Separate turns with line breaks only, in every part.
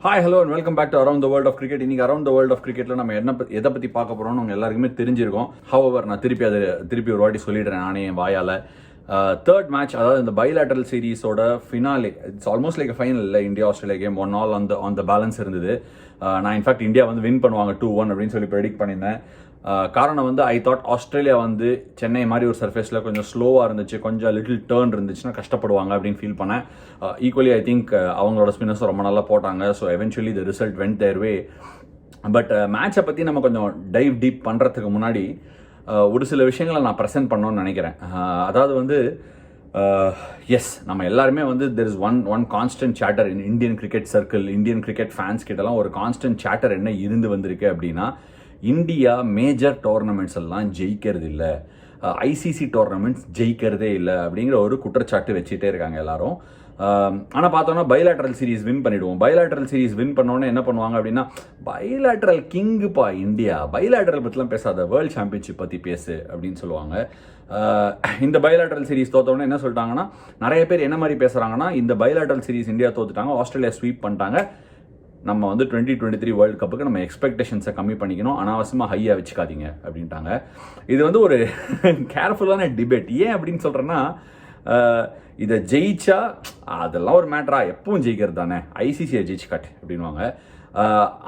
Hi hello and welcome back to around the world of cricket. இன்னைக்கு around the world of கிரிக்கெட்ல நம்ம எதை பற்றி பார்க்க போகிறோம்னு உங்க எல்லாருக்குமே தெரிஞ்சிருக்கும். ஹவவர் நான் திருப்பி ஒரு வாட்டி சொல்லிடுறேன் நானே என் வாயால். தேர்ட் மேட்ச், அதாவது இந்த பைலேட்டரல் சீரீஸோட finale, it's almost like final இல்லை. India Australia game 1-1 on the balance இருந்தது. நான் இன்ஃபேக்ட் இந்தியா வந்து வின் பண்ணுவாங்க 2-1 அப்படின்னு சொல்லி ப்ரெடிக்ட் பண்ணியிருந்தேன். காரணம் வந்து ஐ தாட் ஆஸ்திரேலியா வந்து சென்னை மாதிரி ஒரு சர்ஃபேஸில் கொஞ்சம் ஸ்லோவாக இருந்துச்சு, கொஞ்சம் லிட்டில் டேர்ன் இருந்துச்சுன்னா கஷ்டப்படுவாங்க அப்படின்னு ஃபீல் பண்ணேன். ஈக்குவலி ஐ திங்க் அவங்களோட ஸ்பின்னர்ஸும் ரொம்ப நல்லா போட்டாங்க. So eventually the result went their way. But மேட்சை பற்றி நம்ம கொஞ்சம் டைவ் டீப் பண்ணுறதுக்கு முன்னாடி ஒரு சில விஷயங்களை நான் ப்ரெசென்ட் பண்ணணும்னு நினைக்கிறேன். அதாவது வந்து எஸ், நம்ம எல்லாருமே வந்து there is one constant chatter in Indian cricket circle, Indian cricket fans கிட்டலாம் ஒரு கான்ஸ்டன்ட் சேட்டர் என்ன இருந்து வந்திருக்கு அப்படின்னா, இந்தியா மேஜர் டோர்னமெண்ட்ஸ் எல்லாம் ஜெயிக்கிறது இல்லை, ஐசிசி டோர்னமெண்ட்ஸ் ஜெயிக்கிறதே இல்லை அப்படிங்கிற ஒரு குற்றச்சாட்டு வச்சுட்டே இருக்காங்க எல்லாரும். ஆனால் பார்த்தோன்னா பைலேட்டரல் சீரீஸ் வின் பண்ணிவிடுவோம். பைலேட்டரல் சீரீஸ் வின் பண்ணோன்னே என்ன பண்ணுவாங்க அப்படின்னா, பைலேட்டரல் கிங்குப்பா இந்தியா, பைலேட்டரல் பற்றிலாம் பேசாத, வேர்ல்டு சாம்பியன்ஷிப் பற்றி பேசு அப்படின்னு சொல்லுவாங்க. இந்த பைலேட்டரல் சீரீஸ் தோத்தோடனே என்ன சொல்லிட்டாங்கன்னா, நிறைய பேர் என்ன மாதிரி பேசுகிறாங்கன்னா, இந்த பைலேட்டரல் சீரீஸ் இந்தியா தோத்துட்டாங்க, ஆஸ்திரேலியா ஸ்வீப் பண்ணிட்டாங்க, நம்ம வந்து 2023 வேர்ல்டு கப்புக்கு நம்ம எக்ஸ்பெக்டேஷன்ஸை கம்மி பண்ணிக்கணும், அனாவசியமாக ஹையாக வச்சுக்காதீங்க அப்படின்ட்டாங்க. இது வந்து ஒரு கேர்ஃபுல்லான டிபேட். ஏன் அப்படின்னு சொல்கிறேன்னா, இதை ஜெயிச்சா அதெல்லாம் ஒரு மேட்டரா, எப்பவும் ஜெயிக்கிறது தானே, ஐசிசியை ஜெயிச்சு காட்டு அப்படின்வாங்க.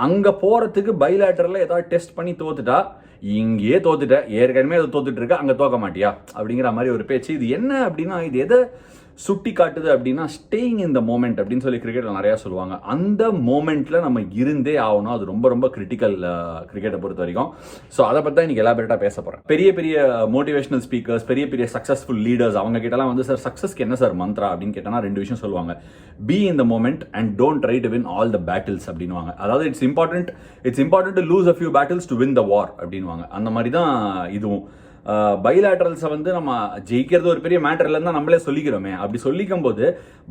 அங்கே போகிறதுக்கு பைலேட்டரில் ஏதாவது டெஸ்ட் பண்ணி தோத்துட்டா, இங்கேயே தோத்துட்ட, ஏற்கனவே அதை தோத்துட்டு இருக்க, அங்கே தோக்க மாட்டியா அப்படிங்கிற மாதிரி ஒரு பேச்சு. இது என்ன அப்படின்னா, இது எதை சுட்டி காட்டுது அப்படின்னா, ஸ்டேயிங் இன் த மோமெண்ட் அப்படின்னு சொல்லி கிரிக்கெட்டில் நிறையா சொல்லுவாங்க. அந்த மோமெண்ட்டில் நம்ம இருந்தே ஆகணும். அது ரொம்ப ரொம்ப கிரிட்டிக்கல் கிரிக்கெட்டை பொறுத்த வரைக்கும். ஸோ அதை பற்றி தான் இன்றைக்கி எலாபரேட்டாக பேச போகிறேன். பெரிய பெரிய மோட்டிவேஷனல் ஸ்பீக்கர்ஸ், பெரிய சக்ஸஸ்ஃபுல் லீடர்ஸ், அவங்க கிட்டலாம் வந்து, சார் சக்ஸஸ்க்கு என்ன சார் மந்த்ரா அப்படின்னு கேட்டோன்னா 2 விஷயம் சொல்லுவாங்க. Be in the moment and don't try to win all the battles அப்படின்வாங்க. அதாவது it's important to lose a few battles to win the war அப்படின்வாங்க. அந்த மாதிரி தான் இதுவும். பைலேட்டரல்ஸை வந்து நம்ம ஜெயிக்கிறது ஒரு பெரிய மேட்டர் இல்லைன்னு தான் நம்மளே சொல்லிக்கிறோமே. அப்படி சொல்லிக்கும் போது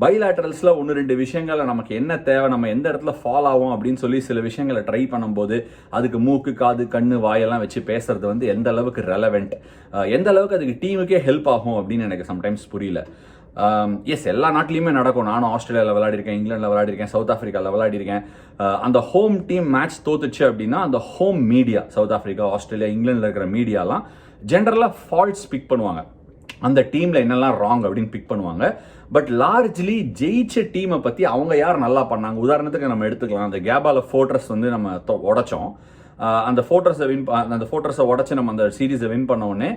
பைலேட்டரல்ஸில் 1-2 விஷயங்களை நமக்கு என்ன தேவை, நம்ம எந்த இடத்துல ஃபால் ஆகும் அப்படின்னு சொல்லி சில விஷயங்களை ட்ரை பண்ணும்போது, அதுக்கு மூக்கு, காது, கண்ணு, வாயெல்லாம் வச்சு பேசுறது வந்து எந்த அளவுக்கு ரெலவெண்ட், எந்த அளவுக்கு அதுக்கு டீமுக்கே ஹெல்ப் ஆகும் அப்படின்னு எனக்கு சம்டைம்ஸ் புரியல. எஸ், எல்லா நாட்டிலையுமே நடக்கும். நானும் ஆஸ்திரேலியாவில் விளையாடிருக்கேன், இங்கிலாண்டில் விளையாடிருக்கேன், சவுத் ஆஃப்ரிக்காவில் விளையாடிருக்கேன். அந்த ஹோம் டீம் மேட்ச் தோத்துச்சு அப்படின்னா, அந்த home media, South Africa, Australia, இங்கிலாண்டில் இருக்கிற மீடியாலாம் ஜென்ரலாக ஃபால்ட்ஸ் பிக் பண்ணுவாங்க, அந்த டீமில் என்னெல்லாம் ராங் அப்படின்னு பிக் பண்ணுவாங்க. பட் லார்ஜ்லி ஜெயிச்ச டீமை பற்றி அவங்க யார் நல்லா பண்ணாங்க, உதாரணத்துக்கு நம்ம எடுத்துக்கலாம், அந்த கேபால ஃபோர்ட்ரஸ் வந்து நம்ம உடைச்சோம். அந்த ஃபோர்ட்ரஸை உடச்சி நம்ம அந்த சீரீஸை வின் பண்ண உடனே,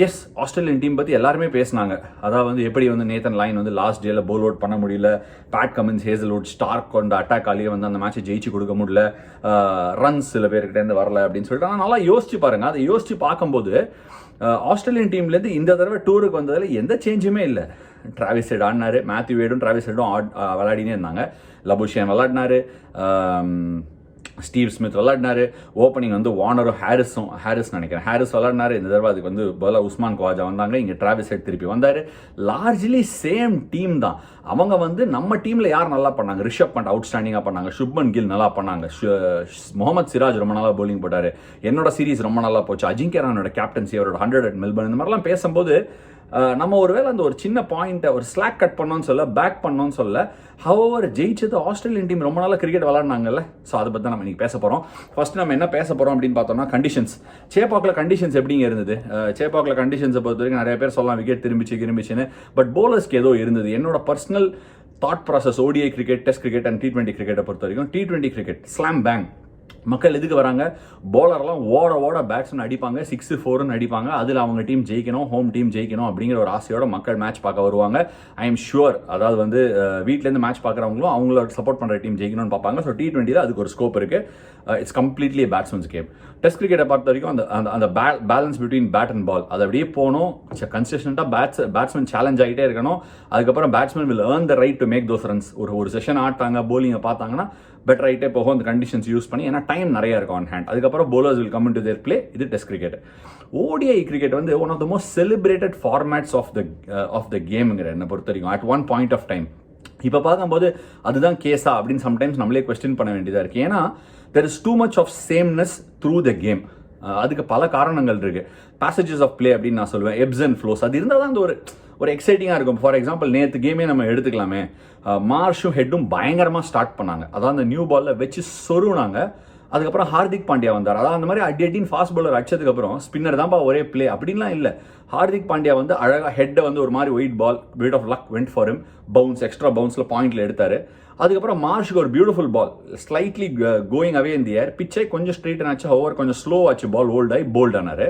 எஸ், ஆஸ்திரேலியன் டீம் பற்றி எல்லாருமே பேசினாங்க. அதாவது வந்து எப்படி வந்து நேத்தன் லைன் வந்து லாஸ்ட் டேல போல் அவுட் பண்ண முடியல, பேட் கமின்ஸ், ஹேசல்வுட், ஸ்டார்க் கொண்ட அட்டாக் ஆலியே வந்து அந்த மேட்சை ஜெயிச்சு கொடுக்க முடியல, ரன்ஸ் சில பேர்கிட்டேருந்து வரல அப்படின்னு சொல்லிட்டு. ஆனால் நல்லா யோசிச்சு பாருங்க. அதை யோசிச்சு பார்க்கும்போது ஆஸ்திரேலியன் டீம்லேருந்து இந்த தடவை டூருக்கு வந்ததில் எந்த சேஞ்சுமே இல்லை. டிராவிஸ் ஹெட் ஆடினாரு, மேத்யூ வேடும் டிராவிஸ் ஹெட்டும் விளையாடினே இருந்தாங்க, லபுஷியன் விளையாடினாரு, ஸ்டீவ் ஸ்மித் விளையாடினாரு, ஓப்பனிங் வந்து வார்னரும் ஹாரிஸ் நினைக்கிறேன், ஹாரிஸ் விளையாடினாரு. இந்த தடவை அதுக்கு வந்து போல உஸ்மான் குவாஜா வந்தாங்க, இங்கே டிராவிஸ் ஹெட் திருப்பி வந்தார். லார்ஜ்லி சேம் டீம் தான். அவங்க வந்து நம்ம டீமில் யார் நல்லா பண்ணாங்க, ரிஷப் பண்ட் அவுட்ஸ்டாண்டிங்காக பண்ணாங்க, சுப்மன் கில் நல்லா பண்ணாங்க, முகமது சிராஜ் ரொம்ப நல்லா பவுலிங் போட்டார், என்னோட சீரீஸ் ரொம்ப நல்லா போச்சு, அஜிங்கே ரஹானோட கேப்டன்சி, அவரோட 100 at மெல்பர்ன், இந்த மாதிரிலாம் பேசும்போது நம்ம ஒருவேளை அந்த ஒரு சின்ன பாயிண்ட்டை ஒரு ஸ்லாக் கட் பண்ணோன்னு சொல்ல, பேக் பண்ணோன்னு சொல்ல, ஹவர் ஜெயிச்சது ஆஸ்திரேலியன் டீம் ரொம்ப நாளாக கிரிக்கெட் விளாட்னாங்கல்ல. ஸோ அதை பற்றி நம்ம இன்றைக்கி பேச போகிறோம். ஃபர்ஸ்ட் நம்ம என்ன பேச போகிறோம் அப்படின்னு பார்த்தோம்னா, கண்டிஷன்ஸ். சேப்பாக்கில் கண்டிஷன்ஸ் எப்படிங்க இருந்தது? சேப்பாக்கில் கண்டிஷன்ஸை பொறுத்த வரைக்கும் நிறைய பேர் சொல்லலாம் விக்கெட் திரும்பிச்சுன்னு, பட் போலர்ஸ்க்கு ஏதோ இருந்தது. என்னோட personal thought process, ODI cricket, test cricket and T20 கிரிக்கெட்டை பொறுத்த வரைக்கும், T20 கிரிக்கெட் ஸ்லாம் பேங், மக்கள் எதுக்கு வராங்க, போலர்லாம் ஓட பேட்ஸ்மேன் அடிப்பாங்க, 6-4 அடிப்பாங்க, அதில் அவங்க டீம் ஜெயிக்கணும், ஹோம் டீம் ஜெயிக்கணும் அப்படிங்கிற ஒரு ஆசையோட மக்கள் மேட்ச் பார்க்க வருவாங்க. ஐ எம் ஷுவர், அதாவது வந்து வீட்டிலேருந்து மேட்ச் பார்க்குறவங்களும் அவங்களோட சப்போர்ட் பண்ணுற டீம் ஜெயிக்கணும்னு பார்ப்பாங்க. ஸோ T20 அதுக்கு ஒரு ஸ்கோப் இருக்குது. It's completely batsmen's game. Test கிரிக்கெட்டை பொறுத்த வரைக்கும் அந்த balance between bat and ball, அது அப்படியே போகணும். கன்சிஸ்டண்டாக பேட்ஸ்மேன் சேலஞ்ச் ஆகிட்டே இருக்கணும். அதுக்கப்புறம் batsman will earn the right to make those runs. ஒரு செஷன் ஆட்டாங்க, போலிங்கை பார்த்தாங்கன்னா பெட்டர் ரைட்டே போகும் அந்த கண்டிஷன்ஸ் யூஸ் பண்ணி, ஏன்னா டைம் நிறைய இருக்கும் ஆன் ஹேண்ட். அதுக்கப்புறம் bowlers will come into their play. இது டெஸ்ட் கிரிக்கெட். ODI கிரிக்கெட் வந்து one of the most celebrated formats of the கேம்ங்கிற என்னை பொறுத்த வரைக்கும் at one point of time. இப்போ பார்க்கும்போது அதுதான் கேஸா அப்படின்னு சம்டைம்ஸ் நம்மளே கொஸ்டின் பண்ண வேண்டியதாக இருக்குது. ஏன்னா there is too much of sameness through the game. அதுக்கு பல காரணங்கள் இருக்குது. பேசேஜஸ் ஆஃப் பிளே அப்படின்னு நான் சொல்லுவேன், எப்ஸ் அண்ட் ஃப்ளோஸ், அது இருந்தால் தான் அந்த ஒரு எக்ஸைட்டிங்காக இருக்கும். ஃபார் எக்ஸாம்பிள் நேற்று கேமே நம்ம எடுத்துக்கலாமே, மார்ஷும் ஹெட்டும் பயங்கரமாக ஸ்டார்ட் பண்ணாங்க, அதான் அந்த நியூ பாலில் வச்சு சொருனாங்க. அதுக்கப்புறம் ஹார்திக் பாண்டியா வந்தார். அதான் அந்த மாதிரி அடின்னு ஃபாஸ்ட் பாலர் அடிச்சதுக்கப்புறம் ஸ்பின்னர் தான்ப்பா ஒரே பிளே அப்படின்லாம் இல்லை. ஹார்திக் பாண்டியா வந்து அழகாக ஹெட்டை வந்து ஒரு மாதிரி white ball, bit of luck went for him, bounce extra பவுன்ஸில் பாயிண்ட்ல எடுத்தார். அதுக்கப்புறம் மார்ஷுக்கு ஒரு beautiful ball slightly going away in the air, பிச்சை கொஞ்சம் ஸ்ட்ரெயிட் ஆச்சு, ஓவர் கொஞ்சம் ஸ்லோ ஆச்சு, பால் ஓல்ட் ஆகி போல்ட் ஆனார்.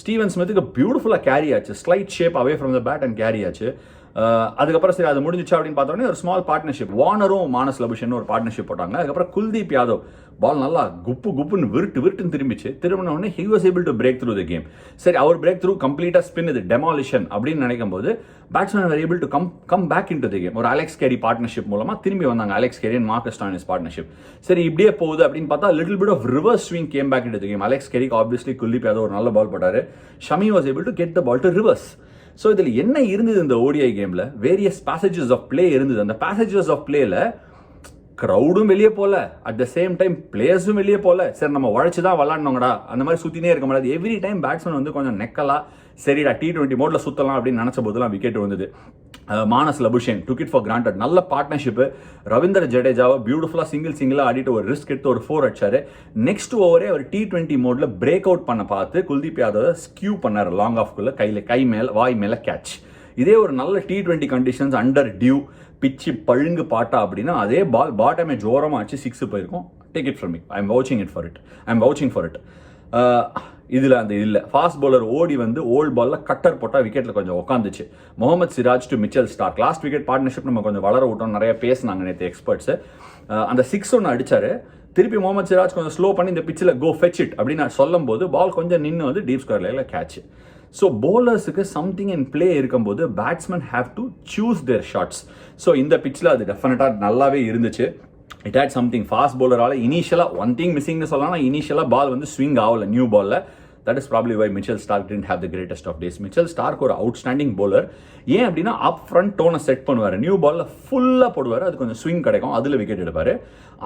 ஸ்டீவன் ஸ்மித்துக்கு பியூட்டிஃபுல்லாக கேரி ஆச்சு, slight shape away from the bat and carry ஆச்சு. அதுக்கப்புறம் சரி அது முடிஞ்சிச்சு அப்படின்னு பார்த்தோன்னே ஒரு ஸ்மால் பார்ட்னர்ஷிப், வார்னரும் மானஸ் லபுஷன் ஒரு பார்ட்னர்ஷிப் போட்டாங்க. அதுக்கப்புறம் குல்தீப் யாதவ் பால் நல்லா குப்புன்னு விருட்டுன்னு திரும்பிச்சு. திரும்பினோடனே he was able to break through the game. சரி, அவர் பிரேக் த்ரூ கம்ப்ளீட்டாக ஸ்பின், இது டெமாலிஷன் அப்படின்னு நினைக்கும் போது batsman are able to come back in to the game. ஒரு அலெக்ஸ் கேரி பார்ட்னர்ஷிப் மூலமாக திரும்பி வந்தாங்க, Alex Carey and Marcus Stoinis partnership. சரி, இப்படியே போகுது அப்படின்னு பார்த்தா little bit of reverse swing came back in to the game. Alex கேரிக்கு ஆப்வியஸ்லி குல்தீப் யாதவ் ஒரு நல்ல பால் போட்டார். Shami was able to get the ball to reverse. So இதில் என்ன இருந்தது இந்த ஓடிஐ கேமில், வேரியஸ் பேசேஜஸ் ஆஃப் பிளே இருந்தது. அந்த பேசேஜஸ் ஆஃப் பிளேல க்ரௌடும் வெளியே போகல, அட் த சேம் டைம் பிளேயர்ஸும் வெளியே போகல. சரி, நம்ம உழைச்சி தான் விளாட்னோங்கடா அந்த மாதிரி சுற்றினே இருக்க முடியாது. எவ்ரி டைம் பேட்ஸ்மேன் வந்து கொஞ்சம் நெக்கலா சரிடா T20 மோட்ல சுற்றலாம் அப்படின்னு நினச்ச போதெல்லாம் விக்கெட் வந்தது. Marnus Labuschagne took it for granted. நல்ல பார்ட்னர்ஷிப்பு. ரவீந்திர ஜடேஜாவை பியூட்டிஃபுல்லாக சிங்கிளாக ஆடிட்டு ஒரு ரிஸ்க் எடுத்து ஒரு 4 அடிச்சாரு. நெக்ஸ்ட் ஓவரே அவர் T20 மோட்ல பிரேக் அவுட் பண்ண பார்த்து குல்தீப் யாதவ் ஸ்கியூ பண்ணார் லாங் ஆஃப்குள்ள, வாய் மேலே கேட்ச். இதே ஒரு நல்ல T20 கண்டிஷன்ஸ் அண்டர் டியூ பிச்சு பழுங்கு பாட்டா அப்படின்னா அதே பால் பாட்டம் எட்ஜ் ஓரமாக ஆச்சு 6 போயிருக்கும். Take it from me, I am vouching for it. இதில் அந்த இல்லை ஃபாஸ்ட் பவுலர் ஓடி வந்து ஓல்ட் பாலில் கட்டர் போட்டால் விக்கெட்டில் கொஞ்சம் உட்காந்துச்சு. Mohammed Siraj to Mitchell Starc last wicket partnership நம்ம கொஞ்சம் வளர விட்டோம், நிறைய பேசினாங்க நேற்று எக்ஸ்பர்ட்ஸு. அந்த 6 ஒன்று அடிச்சாரு. திருப்பி முகமது சிராஜ் கொஞ்சம் ஸ்லோ பண்ணி இந்த பிச்சில் கோ ஃபெச் இட் அப்படின்னு நான் சொல்லும் போது பால் கொஞ்சம் நின்று வந்து டீப் ஸ்கொயர்ல கேட்ச். ஸோ பவுலர்ஸுக்கு சம்திங் இன் பிளே இருக்கும்போது batsman have to choose their shots. So இந்த பிச்சில் அது டெஃபினட்டாக நல்லாவே இருந்துச்சு. It had something. ஃபாஸ்ட் பவுலரால் இனிஷியலாக ஒன் திங் மிஸ்ஸிங்னு சொல்லலாம், இனிஷியலாக பால் வந்து ஸ்விங் ஆகல நியூ பாலில். That is probably why Mitchell Starc didn't have the greatest of days. Mitchell Starc ஒரு அவுட்ஸ்டாண்டிங் பவுலர். ஏன் அப்படின்னா அப் ஃப்ரண்ட் டோனை செட் பண்ணுவார், நியூ பாலில் ஃபுல்லாக போடுவார், அது கொஞ்சம் ஸ்விங் கிடைக்கும், அதில் விக்கெட் எடுப்பார்.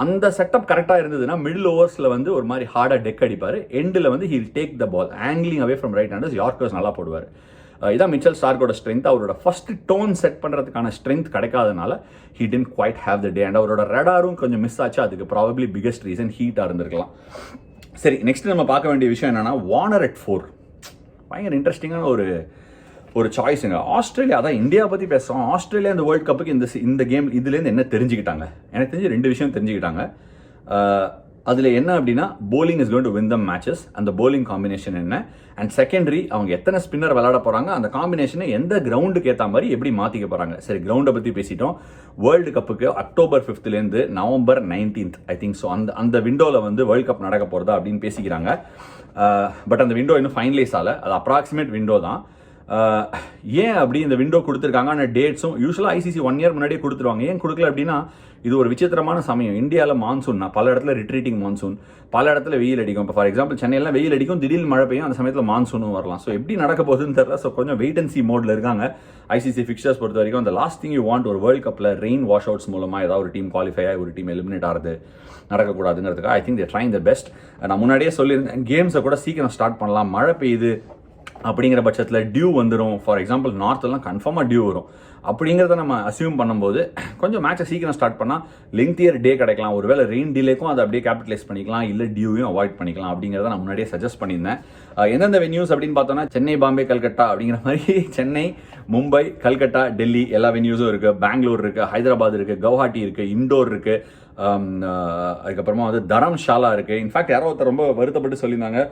அந்த செட்டப் கரெக்டாக இருந்ததுன்னா மிடில் ஓவர்ஸில் வந்து ஒரு மாதிரி ஹார்டாக டெக் அடிப்பார், எண்டில் வந்து he'll take the ball angling away from right handers, yorkers நல்லா போடுவார். இதான் மிச்சல் ஸ்டார்க்கோட ஸ்ட்ரென்த். அவரோட ஃபர்ஸ்ட் டோன் செட் பண்ணுறதுக்கான ஸ்ட்ரென்த் கிடைக்காதனால he didn't quite have the day. And அவரோட ரெடாரும் கொஞ்சம் மிஸ் ஆச்சு, அதுக்கு ப்ராபப்ளி பிகெஸ்ட் ரீசன் ஹீட்டாக இருந்திருக்கலாம். சரி, நெக்ஸ்ட் நம்ம பார்க்க வேண்டிய விஷயம் என்னன்னா வார்னர் at 4. பயங்கர இன்ட்ரெஸ்டிங்கான ஒரு சாய்ஸுங்க. ஆஸ்திரேலியா, அதான் இந்தியா பற்றி பேசுகிறோம். ஆஸ்திரேலியா இந்த வேர்ல்ட் கப்புக்கு இந்த கேம் இதுலேருந்து என்ன தெரிஞ்சுக்கிட்டாங்க? எனக்கு தெரிஞ்சு 2 விஷயம் தெரிஞ்சுக்கிட்டாங்க. அதில் என்ன அப்படின்னா bowling is going to win them matches. அந்த bowling காம்பினேஷன் என்ன, அண்ட் செகண்டரி அவங்க எத்தனை ஸ்பின்னர் விளையாட போகிறாங்க, அந்த காம்பினேஷனை எந்த கிரவுண்டுக்கு ஏற்ற மாதிரி எப்படி மாற்றிக்க போகிறாங்க. சரி, கிரவுண்டை பற்றி பேசிட்டோம். வேர்ல்டு கப்புக்கு October 5th November 19th I think. So அந்த விண்டோவில் வந்து வேர்ல்டு கப் நடக்க போகிறதா அப்படின்னு பேசிக்கிறாங்க. பட் அந்த விண்டோ இன்னும் ஃபைனலைஸ் ஆகலை, அது அப்ராக்சிமேட் விண்டோ தான். ஏன் அப்படி இந்த விண்டோ கொடுத்துருக்காங்க, ஆனால் டேட்ஸும் யூஸ்வலாக ICC 1 year முன்னாடியே கொடுத்துருவாங்க. ஏன் கொடுக்கல அப்படின்னா இது ஒரு விசித்திரமான சமயம். இந்தியாவில் மான்சூன், பல இடத்துல ரிட்ரீட்டிங் மான்சூன், பல இடத்துல வெயில் அடிக்கும். இப்போ ஃபார் எக்ஸாம்பிள் சென்னையில் வெயில் அடிக்கும், திடீர்னு மழை பெய்யும், அந்த சமயத்தில் மான்சூனும் வரலாம். ஸோ எப்படி நடக்க போகுதுன்னு தெரியல. ஸோ கொஞ்சம் வெயிட் அண்ட் சி மோடில் இருக்காங்க ICC ஃபிக்சர்ஸ் பொறுத்த வரைக்கும். அந்த லாஸ்ட் திங் யூ வாண்ட் ஒரு வேர்ல்டு கப்பில் ரெயின் வாஷ் அவுட்ஸ் மூலமாக ஏதாவது ஒரு டீம் குவாலிஃபை ஆகி ஒரு டீம் எலிமினேட் ஆகிறது நடக்கக்கூடாதுங்கிறதுக்காக I think they trying the best. நான் முன்னாடியே சொல்லியிருந்தேன், கேம்ஸை கூட சீக்கிரம் ஸ்டார்ட் பண்ணலாம், மழை பெய்யுது அப்படிங்கிற பட்சத்தில் டியூ வந்துடும். ஃபார் எக்ஸாம்பிள் நார்த்லாம் கன்ஃபார்மாக டியூ வரும். அப்படிங்கிறத நம்ம அசியூம் பண்ணும்போது கொஞ்சம் மேட்சை சீக்கிரம் ஸ்டார்ட் பண்ணால் லெங்க்தியர் டே கிடைக்கலாம். ஒருவேளை ரெயின் டிலேக்கும் அதை அப்படியே கேபிட்டலைஸ் பண்ணிக்கலாம், இல்லை டியூவையும் அவாய்ட் பண்ணிக்கலாம் அப்படிங்கிறத நான் முன்னாடியே சஜஸ்ட் பண்ணியிருந்தேன். எந்தெந்த வென்யூஸ் அப்படின்னு பார்த்தோன்னா சென்னை, பாம்பே, கல்கட்டா அப்படிங்கிற மாதிரி சென்னை, மும்பை, கல்கட்டா, டெல்லி எல்லா வென்யூஸும் இருக்குது. பெங்களூர் இருக்குது, ஹைதராபாத் இருக்குது, கவுஹாட்டி இருக்குது, இண்டோர் இருக்குது, அதுக்கப்புறமா வந்து தரம்ஷாலா இருக்குது. இன்ஃபேக்ட் யாரோ ஒருத்தர் ரொம்ப வருத்தப்பட்டு சொல்லியிருந்தாங்க,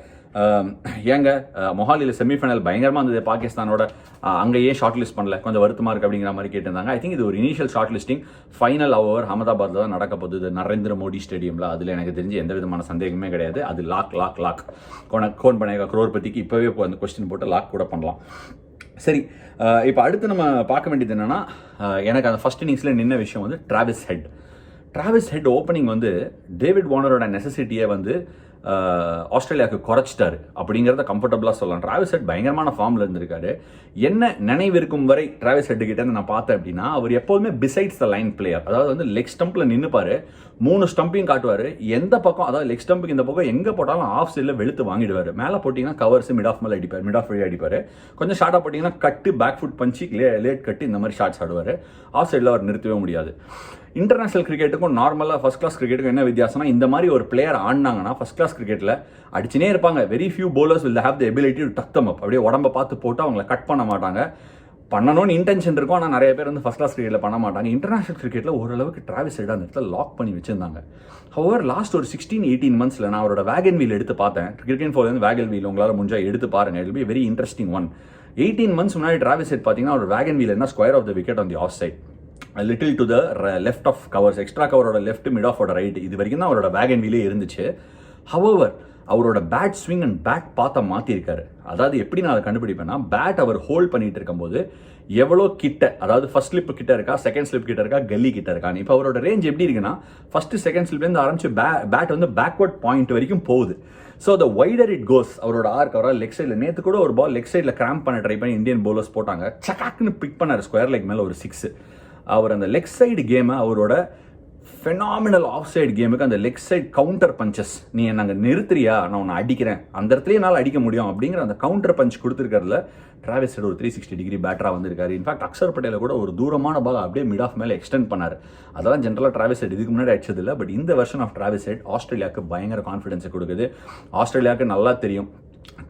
ஏங்க மொஹாலியில் செமிஃபைனல் பயங்கரமாக இருந்தது பாகிஸ்தானோட, அங்கே ஏன் ஷார்ட் லிஸ்ட் பண்ணல, கொஞ்சம் வருத்தமாக இருக்குது அப்படிங்கிற மாதிரி கேட்டிருந்தாங்க. ஐ திங்க் இது ஒரு initial short listing. Final over அகமதாபாத்தில் தான் நடக்க போகுது, நரேந்திர மோடி ஸ்டேடியமில். அதில் எனக்கு தெரிஞ்சு எந்த விதமான சந்தேகமே கிடையாது. அது லாக் கோன் பண்ண குரோர்பதிக்கு இப்போவே அந்த கொஸ்டின் போட்டு லாக் கூட பண்ணலாம். சரி, இப்போ அடுத்து நம்ம பார்க்க வேண்டியது என்னென்னா, எனக்கு அந்த ஃபர்ஸ்ட் இன்னிங்ஸில் நின்ன விஷயம் வந்து டிராவிஸ் ஹெட் ஓப்பனிங் வந்து டேவிட் வார்னரோட நெசசிட்டியை வந்து ஆஸ்திரேலியாவுக்கு குறைச்சிட்டாரு அப்படிங்கிறத கம்ஃபர்டபுளாக சொல்லலாம். டிராவிஸ் ஹெட் பயங்கரமான ஃபார்மில் இருந்திருக்காரு. என்ன நினைவிருக்கும் வரை டிராவிஸ் ஹெட் கிட்ட நான் பார்த்தேன் அப்படின்னா, அவர் எப்போதுமே பிசைட்ஸ் த லைன் பிளேயர், அதாவது வந்து லெக் ஸ்டம்பில் நின்றுப்பாரு, 3 ஸ்டம்பையும் காட்டுவார், எந்த பக்கம், அதாவது லெக் ஸ்டம்புக்கு இந்த பக்கம் எங்கே போட்டாலும் ஆஃப் சைடில் வெளுத்து வாங்கிடுவார். மேலே போட்டிங்கன்னா கவர்ஸ் மிட் ஆஃப் மேலே அடிப்பார், மிட் ஆஃப் வழி அடிப்பார். கொஞ்சம் ஷார்ட்டாக போட்டிங்கன்னா கட்டு, பேக் ஃபுட் பஞ்சு, லேட் கட்டு, இந்த மாதிரி ஷார்ட்ஸ் ஆடுவார். ஆஃப் சைடில் அவர் நிறுத்தவே முடியாது. இன்டர்நேஷனல் கிரிக்கெட்டுக்கும் நார்மலாக ஃபர்ஸ்ட் கிளாஸ் கிரிக்கெட்டுக்கும் என்ன வித்தியாசம்னா, இந்த மாதிரி ஒரு பிளேயர் ஆடினாங்கன்னா ஃபர்ஸ்ட் கிளாஸ் கிரிக்கெட்டில் அடிச்சுனே இருப்பாங்க. Very few bowlers will have the ability to tuck them up. அப்படியே உடம்பை பார்த்து போட்டு அவங்கள கட் பண்ண மாட்டாங்க. பண்ணணும்னு இன்டென்ஷன் இருக்கும், ஆனால் நிறைய பேர் வந்து ஃபர்ஸ்ட் கிளாஸ் கிரிக்கெட்டில் பண்ண மாட்டாங்க. இன்டர்நேஷனல் கிரிக்கெட்டில் ஓரளவுக்கு டிராவிஸ் ஹெட் அந்த இடத்துல லாக் பண்ணி வச்சிருந்தாங்க. ஹவர் லாஸ்ட் ஒரு 16-18 monthஸில் நான் அவரோட வேகன் வீல் எடுத்து பார்த்தேன். கிரிக்கெட் ஃபோர்லேருந்து வேகன் வீல் உங்களால் முடிஞ்சா எடுத்து பாருங்க. It be very interesting one. 18 months முன்னாடி டிராவிஸ் ஹெட் பார்த்தீங்கன்னா ஒரு வேகன் வீல் என்ன square off the wicket on the off side, little to the left of covers, extra கவரோட லெஃப்ட், மிட் ஆஃபோட ரைட், இது வரைக்கும் தான் அவரோட வேகன் வீலே இருந்துச்சு. ஹவவர் அவரோட பேட் ஸ்விங் அண்ட் பேட் பார்த்த மாற்றிருக்காரு. அதாவது எப்படி நான் அதை கண்டுபிடிப்பேன்னா, பேட் அவர் ஹோல்ட் பண்ணிட்டு இருக்கும்போது எவ்வளோ கிட்ட, அதாவது ஃபர்ஸ்ட் ஸ்லிப் கிட்ட இருக்கா, செகண்ட் ஸ்லிப் கிட்ட இருக்கா, கல்லி கிட்ட இருக்கான்னு. இப்போ அவரோட ரேஞ்ச் எப்படி இருக்குன்னா, ஃபர்ஸ்ட் செகண்ட் ஸ்லிப்லேருந்து ஆரம்பிச்சு பேட் வந்து பேக்வர்ட் பாயிண்ட் வரைக்கும் போகுது. So the wider it goes, அவரோட ஆர்க், அவரால் லெக் சைடில், நேற்று கூட ஒரு பால் லெக் சைடில் கிராம்ப் பண்ண ட்ரை பண்ணி இந்தியன் பவுலர்ஸ் போட்டாங்க, சக்காக்குன்னு பிக் பண்ணார் ஸ்கொயர் லெக் மேலே ஒரு 6. அவர் அந்த லெக் சைடு கேமை, அவரோட ஃபெனாமினல் ஆஃப் சைடு கேமுக்கு அந்த லெக் சைடு கவுண்டர் பஞ்சஸ், நீ நாங்கள் நிறுத்துறியா, நான் உன்னை அடிக்கிறேன், அந்த இடத்துலயே என்னால் அடிக்க முடியும் அப்படிங்கிற அந்த கவுண்டர் பஞ்ச் கொடுத்துருக்கிறதுல டிராவிஸ் ஹெட் ஒரு 360 டிகிரி பேட்டராக வந்திருக்காரு. இன்ஃபேக்ட் அக்ஷர் பட்டேல கூட ஒரு தூரமான பால் அப்படியே மிட் ஆஃப் மேலே எக்ஸ்டெண்ட் பண்ணார். அதெல்லாம் ஜென்ரலாக டிராவிஸ் ஹெட் இதுக்கு முன்னாடி அடிச்சது இல்லை. பட் இந்த வெர்ஷன் ஆஃப் டிராவிஸ் ஹெட் ஆஸ்திரேலியாவுக்கு பயங்கர கான்ஃபிடன்ஸை கொடுக்குது. ஆஸ்திரேலியாவுக்கு நல்லா தெரியும்,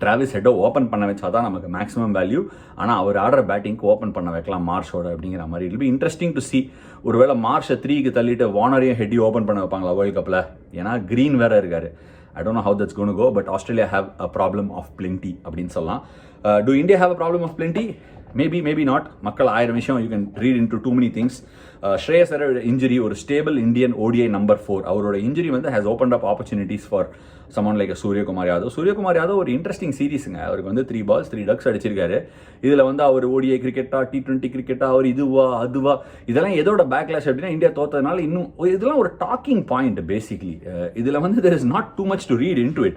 டிராவிஸ் ஹெட்டை ஓப்பன் பண்ண வச்சா தான் நமக்கு மேக்ஸிமம் வேல்யூ, ஆனால் அவர் ஆடுற பேட்டிங்க்கு ஓப்பன் பண்ண வைக்கலாம் மார்ஷோட அப்படிங்கிற மாதிரி. It be interesting to C. ஒருவேளை மார்ஷை 3க்கு தள்ளிட்டு வார்னரையும் ஹெட்டி ஓப்பன் பண்ண வைப்பாங்களா வேர்ல்ட் கப்பில், ஏன்னா கிரீன் வேற இருக்காரு. I don't know how that's going to go, but Australia have a problem of plenty அப்படின்னு சொல்லலாம். Do India have a problem of plenty? Maybe, maybe not. மக்கள் 1000 விஷயம், you can read into too many things. Shreyas Iyer injury, ஒரு stable Indian ODI number 4, அவரோட injury வந்து has opened up opportunities for someone like Suryakumar Yadav. Suryakumar Yadav ஒரு interesting சீரீஸுங்க. அவருக்கு வந்து 3 balls 3 ducks அடிச்சிருக்காரு. இதில் வந்து அவர் ODI கிரிக்கெட்டா, T20 கிரிக்கெட்டா, அவர் இதுவா அதுவா, இதெல்லாம் எதோட பேக்லாஷ் அப்படின்னா, இந்தியா தோத்ததுனால இன்னும் இதெல்லாம் ஒரு டாக்கிங் பாயிண்ட் பேசிக்லி. இதில் வந்து there is not too much to read into it.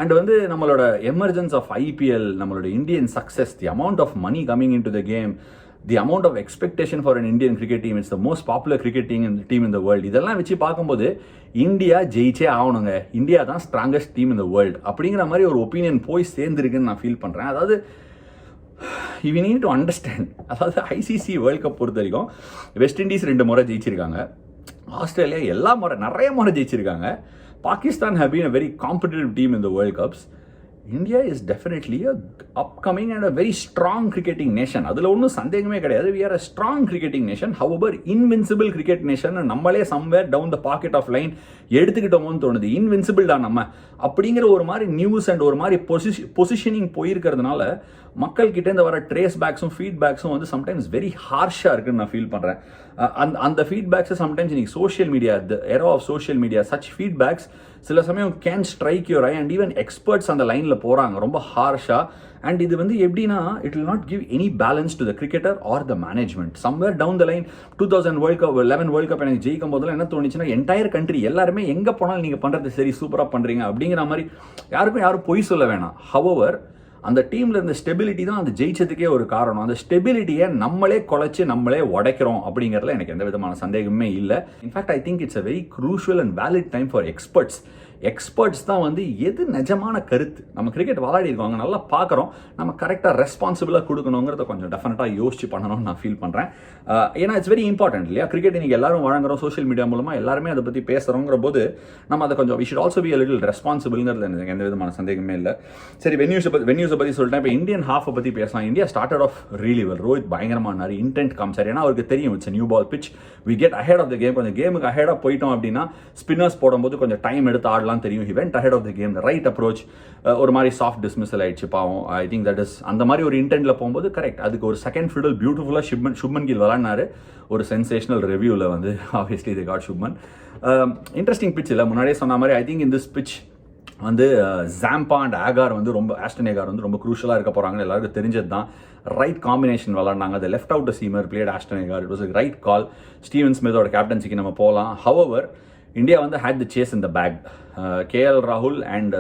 And வந்து நம்மளோட எமர்ஜென்ஸ் ஆஃப் IPL, நம்மளோட Indian success, the amount of money coming in to the game, the amount of expectation for an Indian cricket team, it's the most popular cricket team in the world. இதெல்லாம் வச்சு பார்க்கும்போது India ஜெயிச்சே ஆகணுங்க, India தான் strongest team in the world அப்படிங்கிற மாதிரி ஒரு opinion போய் சேர்ந்துருக்குன்னு நான் ஃபீல் பண்ணுறேன். அதாவது வி நீட் டு அண்டர்ஸ்டாண்ட், அதாவது ICC வேர்ல்ட் கப் பொறுத்த வரைக்கும் வெஸ்ட் இண்டீஸ் 2 முறை ஜெயிச்சிருக்காங்க, ஆஸ்திரேலியா நிறைய முறை ஜெயிச்சிருக்காங்க, Pakistan have been a very competitive team in the World Cups. India is definitely a upcoming and a very strong cricketing nation. அதில் ஒன்றும் சந்தேகமே கிடையாது. We are a strong cricketing nation. However, invincible cricket nation நம்மளே somewhere down the pocket of line எடுத்துக்கிட்டோமோன்னு தோணுது. Invincible தான் நம்ம அப்படிங்கிற ஒரு மாதிரி நியூஸ் அண்ட் ஒரு மாதிரி பொசிஷனிங் போயிருக்கிறதுனால மக்கள்கிட்ட இந்த வர ட்ரேஸ் பேக்ஸும் ஃபீட்பேக்ஸும் வந்து சம்டைம்ஸ் வெரி ஹார்ஷாக இருக்குன்னு நான் ஃபீல் பண்ணுறேன். அந்த ஃபீட்பேக்ஸை சம்டைம்ஸ் இன்னைக்கு social media, the era of social media, such feedbacks சில சமயம் can strike your eye and even experts அந்த லைனில் போகிறாங்க ரொம்ப ஹார்ஷாக. அண்ட் இது வந்து எப்படின்னா, it will not give any balance to the cricketer or the management. Somewhere down the line 2011 world cup எனக்கு ஜெயிக்கும் போதெல்லாம் என்ன தோணுச்சுன்னா, என்டையர் கண்ட்ரி எல்லாருமே எங்கே போனாலும் நீங்கள் பண்ணுறது சரி, சூப்பராக பண்ணுறீங்க அப்படிங்கிற மாதிரி யாரும் பொய் சொல்ல வேணாம். ஹவவர் அந்த டீமில் இருந்த ஸ்டெபிலிட்டி தான் அந்த ஜெயிச்சதுக்கே ஒரு காரணம். அந்த ஸ்டெபிலிட்டியை நம்மளே குலைச்சி நம்மளே உடைக்கிறோம் அப்படிங்கிறதுல எனக்கு எந்த விதமான சந்தேகமே இல்லை. In fact I think it's a very crucial and valid time for experts தான் வந்து எது நிஜமான கருத்து, நம்ம கிரிக்கெட் விளையாடி இருக்கோங்க நல்லா பார்க்குறோம், நம்ம கரெக்டாக ரெஸ்பான்சிபிளாக கொடுக்கணுங்கிறத கொஞ்சம் டெஃபினட்டாக யோசிச்சு பண்ணணும்னு நான் ஃபீல் பண்ணுறேன். ஏன்னா இட்ஸ் வெரி இம்பார்ட்டன்ட் இல்லையா, கிரிக்கெட் இன்னைக்கு எல்லாரும் வழங்குறோம், சோஷியல் மீடியா மூலமாக எல்லாருமே அதை பற்றி பேசுகிறோங்கிற போது நம்ம அதை கொஞ்சம் we should also be a little ரெஸ்பான்சிபிள்ங்கிறது எனக்கு எந்த விதமான சந்தேகமே இல்லை. சரி, வென்யூஸை பற்றி சொல்லிட்டேன். இப்போ இந்தியன் ஹாஃபை பற்றி பேசலாம். India started off really well. Rohit பயங்கரமான இன்டென்ட் காமிச்சார். ஏன்னா அவருக்கு தெரியும் it's new ball pitch, we get ahead of the game. கொஞ்சம் கேமுக்கு அஹெடாக போயிட்டோம் அப்படின்னா ஸ்பின்னர்ஸ் போடும்போது கொஞ்சம் டைம் எடுத்து ஆடலாம் தெரியும். He went ahead of the game, the right approach. ஒரு மாதிரி சாஃப்ட் டிஸ்மிஸல் ஆயிடுச்சு பாவம். ஐ திங்க் தட் இஸ் அந்த மாதிரி ஒரு இன்டென்ட்ல போகும்போது கரெக்ட். அதுக்கு ஒரு செகண்ட் ஃபிடல் பியூட்டிஃபுல்லாக சுப்மன் கில் விளாட்னாரு. ஒரு சென்சேஷனல் ரிவ்யூவில் வந்து ஆப்வியஸ்லி தி காட் சுப்மன். இன்ட்ரெஸ்டிங் பிச் இல்லை, முன்னாடியே சொன்ன மாதிரி. I think in this pitch வந்து ஜாம்பா அண்ட் ஆகார் வந்து ஆஸ்டன் ஏகார் வந்து ரொம்ப க்ரூஷலாக இருக்க போகிறாங்கன்னு எல்லாருக்கும் தெரிஞ்சது தான். ரைட் காம்பினேஷன் விளாட்னாங்க. அது left out seamer played Ashton Agar. It was right call. Steven ஸ்மித்தோட கேப்டன்சிக்கு நம்ம போகலாம். ஹவவர் இந்தியா வந்து had the chase in the bag. KL ராகுல் அண்ட்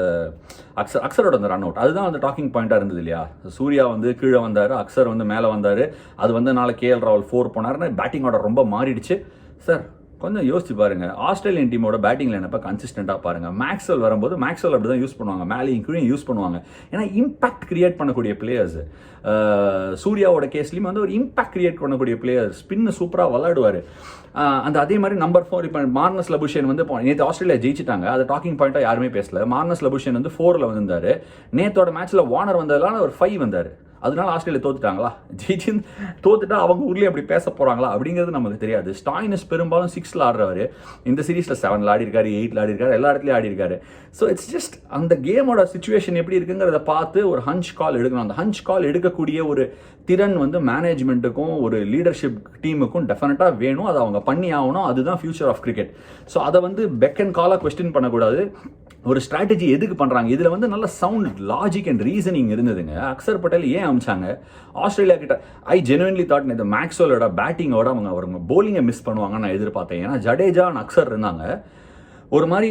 அக்சரோட அந்த ரன் அவுட் அதுதான் வந்து டாக்கிங் பாயிண்டாக இருந்தது இல்லையா. சூர்யா வந்து கீழே வந்தார், அக்சர் வந்து மேலே வந்தார். அது வந்து நாளை கேஎல் ராகுல் 4 போனார்னு பேட்டிங் ஆர்டர் ரொம்ப மாறிடுச்சு சார். கொஞ்சம் யோசிச்சு பாருங்க, ஆஸ்திரேலியன் டீமோட பேட்டிங் லைனப்பை கன்சிஸ்டண்டாக பாருங்க. மேக்ஸ்வெல் வரும்போது மேக்ஸ்வெல் அப்படி தான் யூஸ் பண்ணுவாங்க, மேலேயும் கீழே யூஸ் பண்ணுவாங்க. ஏன்னா இம்பாக்ட் கிரியேட் பண்ணக்கூடிய பிளேயர்ஸ். சூர்யாவோட கேஸ்லையும் வந்து ஒரு இம்பாக்ட் கிரியேட் பண்ணக்கூடிய பிளேயர். ஸ்பின்னு சூப்பராக விளையாடுவார். அந்த அதே மாதிரி நம்பர் 4 இப்போ மார்னஸ் லபுஷன் வந்து நேற்று ஆஸ்திரேலியா ஜெயிச்சிட்டாங்க, அது டாக்கிங் பாயிண்டாக யாருமே பேசல. மார்னஸ் லபுஷன் வந்து 4ல் வந்திருந்தார். நேத்தோட மேட்ச்சில் வார்னர் வந்ததுனால ஒரு 5 வந்தார். அதனால ஆஸ்திரேலியா தோத்துட்டாங்களா, ஜெயிச்சின் தோத்துட்டா அவங்க ஊர்லேயே அப்படி பேச போகிறாங்களா அப்படிங்கிறது நமக்கு தெரியாது. ஸ்டாயினஸ் பெரும்பாலும் 6ல் ஆடுறவர். இந்த சீரீஸில் 7ல் ஆடி இருக்காரு, 8ல் ஆடி இருக்காரு, எல்லா இடத்துலையும் ஆடி இருக்காரு. ஸோ இட்ஸ் ஜஸ்ட் அந்த கேமோட சிச்சுவேஷன் எப்படி இருக்குங்கிறத பார்த்து ஒரு ஹஞ்ச் கால் எடுக்கணும். அந்த ஹஞ்ச் கால் எடுக்கக்கூடிய ஒரு திறன் வந்து மேனேஜ்மெண்ட்டுக்கும் ஒரு லீடர்ஷிப் டீமுக்கும் டெஃபினட்டாக வேணும். அதை அவங்க பண்ணி ஆகணும். அதுதான் ஃபியூச்சர் ஆஃப் கிரிக்கெட். ஸோ அதை வந்து பெக் அண்ட் காலாக கொஸ்டின் பண்ணக்கூடாது. ஒரு ஸ்ட்ராட்டஜி எதுக்கு பண்ணுறாங்க, இதில் வந்து நல்ல சவுண்ட் லாஜிக் அண்ட் ரீசனிங் இருந்ததுங்க. அக்சர் பட்டேல் ஏன் அமிச்சாங்க ஆஸ்திரேலியா கிட்ட? ஐ ஜெனுவன்லி தாட் இந்த மேக்ஸ்வெலோட பேட்டிங்கோட அவங்க போலிங்கை மிஸ் பண்ணுவாங்கன்னு நான் எதிர்பார்த்தேன். ஏன்னா ஜடேஜா அண்ட் அக்சர் இருந்தாங்க. ஒரு மாதிரி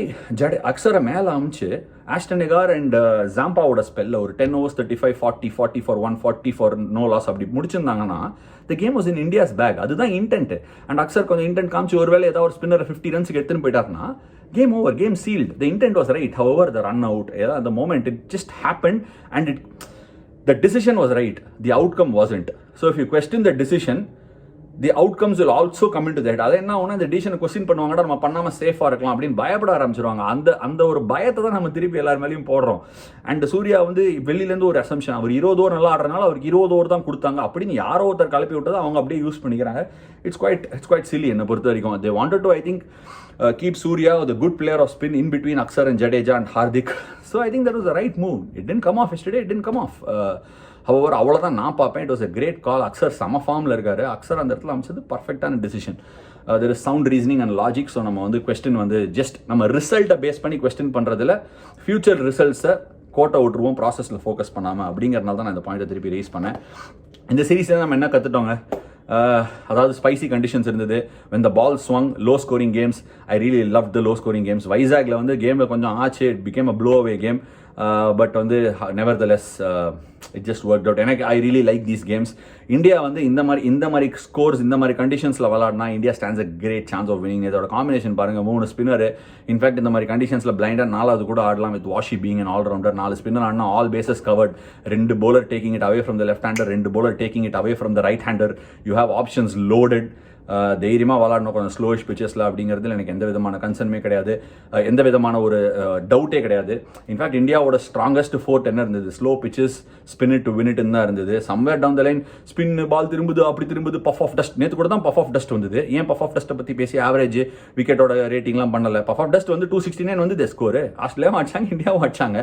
அக்சரை மேலே அமிச்சு ஆஸ்டன் எகார் அண்ட் ஜாம்பாவோட ஸ்பெல்ல ஒரு 10 overs 35 40 40 for 140 for no loss அப்படி முடிச்சிருந்தாங்கன்னா the game was in India's bag. அதுதான் இன்டென்ட். அண்ட் அக்சர் கொஞ்சம் இன்டென்ட் காமிச்சு ஒருவேளை ஏதாவது ஒரு ஸ்பின்னர் 50 ரன்ஸ்க்கு எடுத்துன்னு போயிட்டாருன்னா game over, game sealed. The intent was right. However, the run out, the moment it just happened, and the decision was right. The outcome wasn't. So if you question the decision, the outcomes will also come into that. அது என்ன ஆகும்னா இந்த டிசிஷனை question பண்ணுவாங்கடா, நம்ம பண்ணாம சேஃபா இருக்கலாம் அப்படின்னு பயப்பட ஆரம்பிச்சிருவாங்க. அந்த ஒரு பயத்தை தான் நம்ம திருப்பி எல்லார் மேலேயும் போடுறோம். அண்ட் சூர்யா வந்து வெளியிலேருந்து ஒரு அசம்ஷன், அவர் 20 ஓவர் நல்லா ஆடுறதுனால அவருக்கு 20 ஓவர் தான் கொடுத்தாங்க அப்படின்னு யாரோ ஒருத்தர் கலப்பி விட்டதை அவங்க அப்படியே யூஸ் பண்ணிக்கிறாங்க. இட்ஸ் குவைட் சில்லி என்னை பொறுத்த வரைக்கும். they wanted to, I think, keep Surya the good player of spin in between Akshar and Jadeja and Hardik. So I think that was the right move. It didn't come off yesterday. It didn't come off. However, அவ்வளோதான் நான் பார்ப்பேன். It was a great call. Axar சம ஃபார்மில் இருக்காரு. அக்சர் அந்த இடத்துல அமைச்சது பர்ஃபெக்டான decision. There is sound reasoning and logic. So நம்ம வந்து கொஸ்டின் வந்து ஜஸ்ட் நம்ம ரிசல்ட்டை பேஸ் பண்ணி கொஸ்டின் பண்ணுறதுல ஃபியூச்சர் ரிசல்ட்ஸை கோட்டை விட்டுருவோம், ப்ராசஸில் ஃபோக்கஸ் பண்ணாமல். அப்படிங்கிறனால தான் நான் இந்த பாயிண்ட்டை திருப்பி ரைஸ் பண்ணேன். இந்த சீரீஸில் நம்ம என்ன கற்றுட்டோங்க, அதாவது ஸ்பைசி கண்டிஷன்ஸ் இருந்தது. when the ball swung, low scoring games, I really loved the low scoring games. வைசாக்ல வந்து கேமில் கொஞ்சம் ஆச்சு, it became a blow away game. But வந்து nevertheless it just worked out. எனக்கு I really like these games. India வந்து இந்த மாதிரி scores இந்த மாதிரி கண்டிஷன்ஸில் விளாட்னா India stands a great chance of winning. இதோட காம்பினேஷன் பாருங்கள், 3 ஸ்பின்னர். இன்ஃபேக்ட் இந்த மாதிரி கண்டிஷன்ஸில் பிளைண்டாக 4வது கூட ஆடலாம். With Washi being and allrounder. 4 spinner ஆடினா all bases covered. 2 bowler taking it away from the left hander, 2 bowler taking it away from the right hander. You have options loaded. தைரியமாக விளாடணும் கொஞ்சம் ஸ்லோயிஷ் பிச்சஸில் அப்படிங்கிறதுல எனக்கு எந்த விதமான கன்சர்னுமே கிடையாது, எந்த விதமான ஒரு டவுட்டே கிடையாது. இன்ஃபேக்ட் இந்தியாவோட ஸ்ட்ராங்கஸ்ட் ஃபோர்ட் என்ன இருந்தது, slow pitches, spin it to win இட்னு தான் இருந்தது. Somewhere down the line spin ball திரும்புது, அப்படி திரும்புது, பஃப் ஆஃப் டஸ்ட். நேற்று கூட தான் பஃப் ஆஃப் டஸ்ட் வந்தது. ஏன் பஃப் ஆஃப் டஸ்ட்டை பற்றி பேசி ஆவரேஜ் விக்கெட்டோட ரேட்டிங்லாம் பண்ணல. பஃப் ஆஃப் டஸ்ட் வந்து 269 வந்து ஸ்கோரு. ஆஸ்திரேலியாவும் அடிச்சாங்க, இந்தியாவும் அடிச்சாங்க.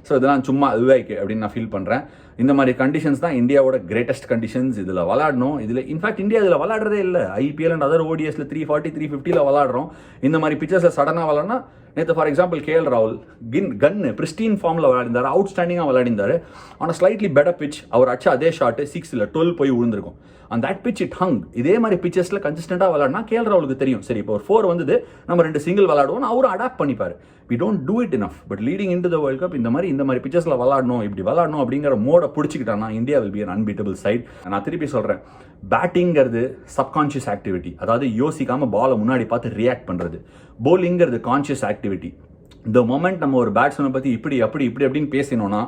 ஸோ இதெல்லாம் சும்மா இதுவாய்க்கு அப்படின்னு நான் ஃபீல் பண்ணுறேன். இந்த மாதிரி கண்டிஷன்ஸ் தான் இந்தியாவோட கிரேட்டஸ்ட் கண்டிஷன்ஸ். இதில் விளாடணும். இதில் இன்ஃபேக்ட் இந்தியா இதில் விளாடுறதே இல்லை. ஐபிஎல் அண்ட் அதர் ஓடிஎஸ்ல 340 350 விளாடுறோம். இந்த மாதிரி பிச்சர்ஸில் சடனாக விளாட்னா நேற்று ஃபார் எக்ஸாம்பிள் கேஎல் ராகுல் கன்னு பிரிஸ்டீன் ஃபார்மில் விளையாடிந்தார், அவுட்ஸ்டாண்டிங்காக விளையாடிந்தார். ஆனால் ஸ்லைட்லி பெட்டர் பிச், அவர் அடிச்சா அதே ஷாட்டு 6 12 போய் விழுந்திருக்கும். அந்த தட் பிச் இட் ஹங். இதே மாதிரி பிச்சர்ஸில் கன்சிஸ்டண்டாக விளாட்னா கேஎல் ராகுலுக்கு தெரியும், சரி இப்போ ஒரு 4 வந்தது, நம்ம 2 சிங்கிள் விளாடுவோம், அவரும் adapt பண்ணிப்பார். we don't do it enough, but leading into the World Cup இந்த மாதிரி பிச்சர்ஸில் விளாடணும், இப்படி விளாடணும் அப்படிங்கிற மோடை பிடிச்சிக்கிட்டானா India will be an unbeatable side. நான் திருப்பி சொல்கிறேன், பேட்டிங்கிறது சப்கான்ஷியஸ் ஆக்டிவிட்டி, அதாவது யோசிக்காமல் பாலை முன்னாடி பார்த்து ரியாக்ட் பண்ணுறது. போலிங்கிறது கான்ஷியஸ் ஆக்டிவிட்டி. இந்த மொமெண்ட் நம்ம ஒரு பேட்ஸ்மேனை பற்றி இப்படி அப்படின்னு பேசினோன்னா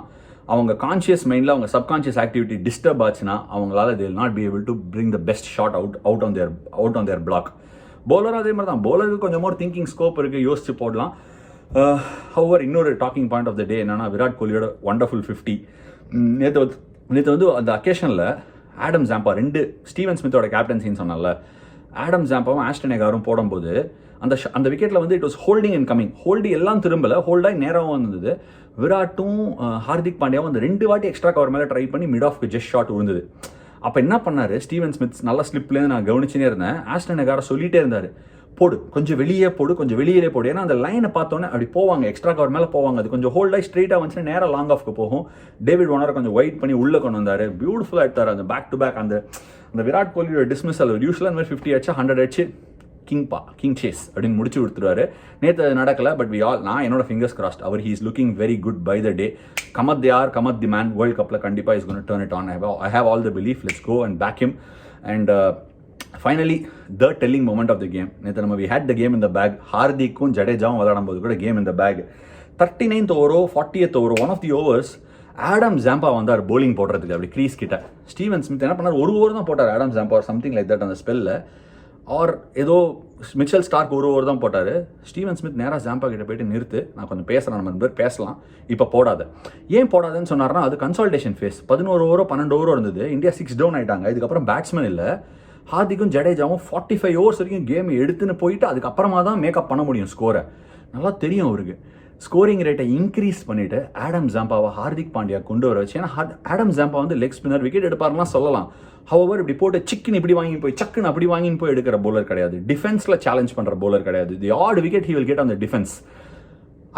அவங்க கான்ஷியஸ் மைண்டில் அவங்க சப்கான்ஷியஸ் ஆக்டிவிட்டி டிஸ்டர்ப் ஆச்சுன்னா அவங்களால they will not be able to bring the best shot out on their block. பவுலரும் அதே மாதிரி தான். பவுலருக்கு கொஞ்சம் மோர் திங்கிங் ஸ்கோப் இருக்குது, யோசிச்சு போடலாம். ஹவர் இன்னொரு talking point of the day என்னன்னா விராட் கோலியோட வண்டர்ஃபுல் 50. நேற்று வந்து அந்த அக்கேஷனில் ஆடம் ஜாம்பா 2 ஸ்டீவன் ஸ்மித்தோட கேப்டன்சின்னு சொன்னால, ஆடம் ஜாம்பாவும் ஆஸ்டன் எகாரும் போடும்போது அந்த விக்கெட்டில் வந்து it was holding and coming. ஹோல்டி எல்லாம் திரும்பலை, ஹோல்டாகி நேராகவும் வந்தது. விராட்டும் ஹார்திக் பாண்டியாவும் அந்த 2 வாட்டி எக்ஸ்ட்ரா கவர் மேலே ட்ரை பண்ணி மிட் ஆஃப்க்கு ஜஸ்ட் ஷாட் விழுந்தது. அப்போ என்ன பண்ணார் ஸ்டீவன் ஸ்மித், நல்ல ஸ்லிப்லேருந்து நான் கவனிச்சுனே இருந்தேன். ஆஸ்டன் எகாரை சொல்லிட்டே இருந்தார், போடு கொஞ்சம் வெளியே போடு, கொஞ்சம் வெளியே போடு. ஏன்னா அந்த லைனை பார்த்தோன்னே அப்படி போவாங்க, எக்ஸ்ட்ரா கவர் மேலே போவாங்க. அது கொஞ்சம் ஹோல்டாகி ஸ்ட்ரெயிட்டாக வந்துச்சுன்னா நேராக லாங் ஆஃப்க்கு போகும். டேவிட் வார்னரை கொஞ்சம் வெயிட் பண்ணி உள்ளே கொண்டு வந்தார். பியூட்டிஃபுல்லாக எடுத்தார் அந்த பேக் டு பேக். அந்த விராட் கோலியோட டிஸ்மிஸல் யூஸ்வலாக இந்த மாதிரி 50 அடிச்சு 100 அடிச்சு கிங் சேஸ் அப்படின்னு முடிச்சு கொடுத்துருவாரு. நேற்று அது நடக்கல, பட் நான் என்னோட ஃபிங்கர்ஸ் கிராஸ்ட். அவர் he is looking very good by the day. Cometh the man. World கப்பில் கண்டிப்பாக is gonna turn it on. I have all the belief. Let's go and back him. And finally the telling moment of the game. நேற்று நம்ம we had the game in the bag. ஹார்திக்கும் ஜடேஜாவும் விளையாடும் போது கூட game in the bag. 39th ஓவரோ 40th ஓவரோ one of the overs Adam Zampa வந்தார் bowling போடுறதுக்கு அப்படி க்ரீஸ் கிட்ட. ஸ்டீவன் ஸ்மித் என்ன பண்ணார், ஒரு ஓவர் தான் போட்டார் Adam Zampa, something like that அந்த ஸ்பெல்லில். ஆர் ஏதோ மிச்சல் ஸ்டார்க் ஒரு ஓவர் தான் போட்டார். ஸ்டீவன் ஸ்மித் நேராக ஜாம்பா கிட்ட போயிட்டு நிறுத்து, நான் கொஞ்சம் பேசுகிறேன், நம்ம பேர் பேசலாம், இப்போ போடாத. ஏன் போடாதுன்னு சொன்னார்னா அது கன்சால்டேஷன் ஃபேஸ். 11 ஓவரோ 12 ஓவரோ இருந்தது. இந்தியா 6 டவுன் ஆகிட்டாங்க. இதுக்கப்புறம் பேட்ஸ்மேன் இல்லை. ஹார்திக்கும் ஜடேஜாவும் 45 ஓவர்ஸ் வரைக்கும் கேம் எடுத்துன்னு போயிட்டு அதுக்கப்புறமா தான் மேக்கப் பண்ண முடியும் ஸ்கோரை. நல்லா தெரியும் அவருக்கு. ஸ்கோரிங் ரேட்டை இன்க்ரீஸ் பண்ணிவிட்டு ஆடம் ஜாம்பாவை ஹார்திக் பாண்டியா கொண்டு வர வச்சு. ஏன்னா ஆடம் ஜாம்பா வந்து லெக் ஸ்பின்னர், விக்கெட் எடுப்பாருலாம் சொல்லலாம். ஹவவர் இப்படி போட்டு சிக்குன்னு இப்படி வாங்கி போய் சக்குன்னு அப்படி வாங்கின்னு போய் எடுக்கிற போலர் கிடையாது. டிஃபென்ஸில் சேலஞ்ச் பண்ணுற போலர் கிடையாது. The odd wicket he will get on the defence.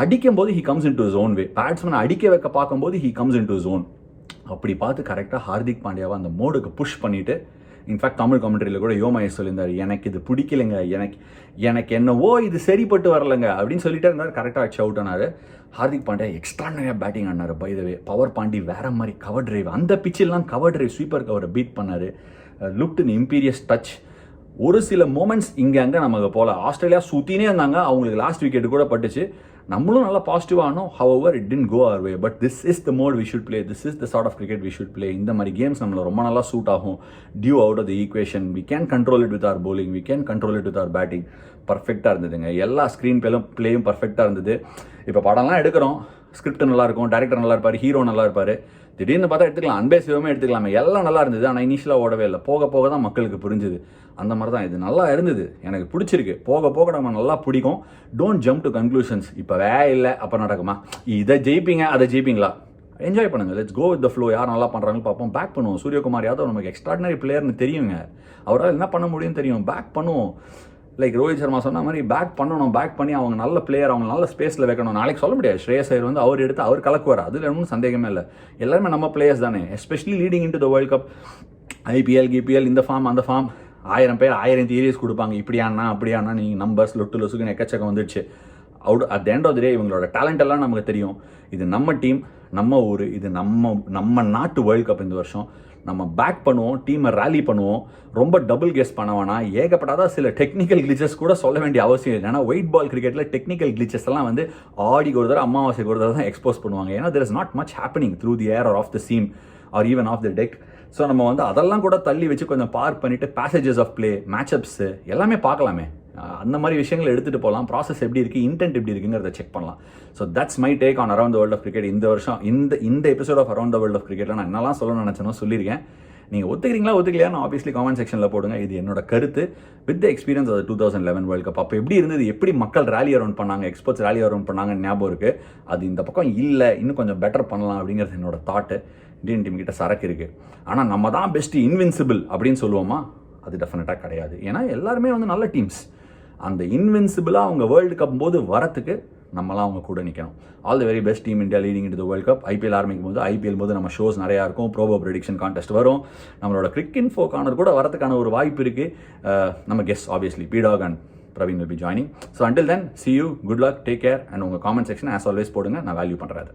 அடிக்கும் போது he comes into zone way. பேட்ஸ்மேனை அடிக்க வைக்க பார்க்கும்போது he comes into zone. அப்படி பார்த்து கரெக்டாக ஹார்திக் பாண்டியாவை அந்த மோடுக்கு புஷ் பண்ணிவிட்டு, இன்ஃபேக்ட் தமிழ் காமெண்ட்ரியில் கூட யோமேஷ் சொல்லியிருந்தார், எனக்கு இது பிடிக்கலைங்க, எனக்கு என்னவோ இது சரிப்பட்டு வரலைங்க அப்படின்னு சொல்லிட்டே இருந்தார். கரெக்டாக அடிச்சு அவுட் ஆனார். ஹார்திக் பாண்டியா எக்ஸ்ட்ரானரியாக பேட்டிங் ஆனார். By the way power Pandy வேற மாதிரி கவர் டிரைவ், அந்த பிச்சில்லாம் கவர் டிரைவ் ஸ்வீப்பர் கவரை பீட் பண்ணார். Looked in imperious touch. ஒரு சில மூமெண்ட்ஸ் இங்கே அங்கே நமக்கு போல. ஆஸ்திரேலியா சுற்றினே இருந்தாங்க, அவங்களுக்கு லாஸ்ட் விக்கெட் கூட பட்டுச்சு. நம்மளும் நல்லா பாசிட்டிவாக ஆனோம். However it didn't go our way. But this is the mode we should play. This is the sort of cricket we should play. இந்த மாதிரி கேம்ஸ் நம்மளை ரொம்ப நல்லா சூட் ஆகும். Dew out of the equation. We can control it with our bowling. We can control it with our batting. பர்ஃபெக்டாக இருந்ததுங்க. எல்லா screen பிளேயும் பர்ஃபெக்டாக இருந்தது. இப்போ படம்லாம் எடுக்கிறோம், ஸ்கிரிப்ட் நல்லா இருக்கும், டேரக்டர் நல்லா இருப்பார், ஹீரோ நல்லா இருப்பார். திடீர்னு பார்த்தா எடுத்துக்கலாம், அன்பே சிவமே எடுத்துக்கலாமே, எல்லாம் நல்லா இருந்தது. ஆனால் இனிஷியலாக ஓடவே இல்லை. போக போக தான் மக்களுக்கு புரிஞ்சுது. அந்த மாதிரி தான் இது நல்லா இருந்தது, எனக்கு பிடிச்சிருக்கு. போக போக நம்ம நல்லா பிடிக்கும். Don't jump to conclusions. இப்போவே இல்லை அப்போ நடக்குமா, இதை ஜெயிப்பீங்க அதை ஜெயிப்பீங்களா, என்ஜாய் பண்ணுங்கள். Let's go with the flow. யார் நல்லா பண்ணுறாங்கன்னு பார்ப்போம், பேக் பண்ணுவோம். சூரியகுமார் யாதவ் நமக்கு எக்ஸ்ட்ராடினரி பிளேயர்னு தெரியுங்க, அவரால் என்ன பண்ண முடியும்னு தெரியும். பேக் பண்ணுவோம். லைக் ரோஹித் சர்மா சொன்ன மாதிரி பேக் பண்ணணும். பேக் பண்ணி அவங்க நல்ல பிளேயர், அவங்க நல்ல ஸ்பேஸில் வைக்கணும். நாளைக்கு சொல்ல முடியாது, ஸ்ரேயஸ் ஐயர் வந்து அவர் எடுத்து அவர் கலக்குவார், அதில் ஒன்றும் சந்தேகமே இல்லை. எல்லாருமே நம்ம பிளேயர்ஸ் தானே. Especially leading in to the world cup. IPL கிபிஎல் இந்த ஃபார்ம் அந்த ஃபார்ம் 1000 பேர் 1000 தியரிஸ் கொடுப்பாங்க. இப்படியானா அப்படியானா நீங்கள் நம்பர்ஸ் லொட்டு லொசுக்குன்னு எக்கச்சக்கம் வந்துடுச்சு. At the end of the day இவங்களோட டேலண்ட் எல்லாம் நமக்கு தெரியும். இது நம்ம டீம், நம்ம ஊர், இது நம்ம நாட்டு வேர்ல்ட் கப் இந்த வருஷம். நம்ம பேக் பண்ணுவோம், டீமை ரேலி பண்ணுவோம். ரொம்ப டபுள் கெஸ் பண்ண வேணாம். ஏகப்படாத சில டெக்னிக்கல் கிளிச்சஸ் கூட சொல்ல வேண்டிய அவசியம் இல்லை. ஏன்னா ஒயிட் பால் கிரிக்கெட்டில் டெக்னிக்கல் கிளிச்சஸ் எல்லாம் வந்து ஆடிக்கு ஒரு தடவை அமாவாசைக்கு ஒரு தடவை தான் எக்ஸ்போஸ் பண்ணுவாங்க. ஏன்னா there is not much happening through the air or off the seam or even off the deck. So நம்ம வந்து அதெல்லாம் கூட தள்ளி வச்சு கொஞ்சம் பார்க் பண்ணிவிட்டு பேசேஜஸ் ஆஃப் பிளே, மேட்சப்ஸு எல்லாமே பார்க்கலாமே. அந்த மாதிரி விஷயங்களை எடுத்துகிட்டு போகலாம். ப்ராசஸ் எப்படி இருக்குது, இன்டென்ட் எப்படி இருக்குங்கிறத செக் பண்ணலாம். So that's my take on around the world of cricket. இந்த வருஷம் இந்த episode of around the world of கிரிக்கெட்டில் நான் என்னெல்லாம் சொல்லணும்னு நினச்சேனோ சொல்லியிருக்கேன். நீங்கள் ஒத்துக்கிறீங்களா ஒத்துக்கலையா நான் ஆப்வியஸ்லி கமெண்ட் செக்ஷனில் போடுங்க. இது என்னோட கருத்து with the experience of 2011 world cup. அப்போ எப்படி இருந்தது, எப்படி மக்கள் ரேலி அரௌண்ட் பண்ணாங்க, எக்ஸ்பர்ட்ஸ் ரேலி அரௌண்ட் பண்ணாங்கன்னு ஞாபகம் இருக்குது. அது இந்த பக்கம் இல்லை, இன்னும் கொஞ்சம் பெட்டர் பண்ணலாம் அப்படிங்கிறது என்னோட தாட்டு. இந்தியன் டீம் கிட்ட சரக்கு இருக்குது. ஆனால் நம்ம தான் பெஸ்ட்டு இன்வின்சிபிள் அப்படின்னு சொல்லுவோமா, அது டெஃபினட்டாக கிடையாது. ஏன்னா எல்லாருமே வந்து நல்ல டீம்ஸ். அந்த இன்வின்சிபிளாக அவங்க வேர்ல்டு கப் போது வரத்துக்கு நம்மளாம் அவங்க கூட நிற்கணும். All the very best team India leading in to the world cup. IPL ஆரம்பிக்கும் போது ஐபிஎல் போது நம்ம ஷோஸ் நிறையா இருக்கும். ப்ரோபோ ப்ரெடிக்ஷன் கான்டெஸ்ட் வரும். நம்மளோட கிரிக் இன்ஃபோ கார்னர் கூட வரதுக்கான ஒரு வாய்ப்பு இருக்குது. நம்ம கெஸ்ட் ஆப்வியஸ்லி பீடாக் and Praveen will be joining. So until then, see you, good luck, take care, and உங்கள் காமெண்ட் செக்ஷன் as always போடுங்க, நான் வேல்யூ பண்ணுறேன்.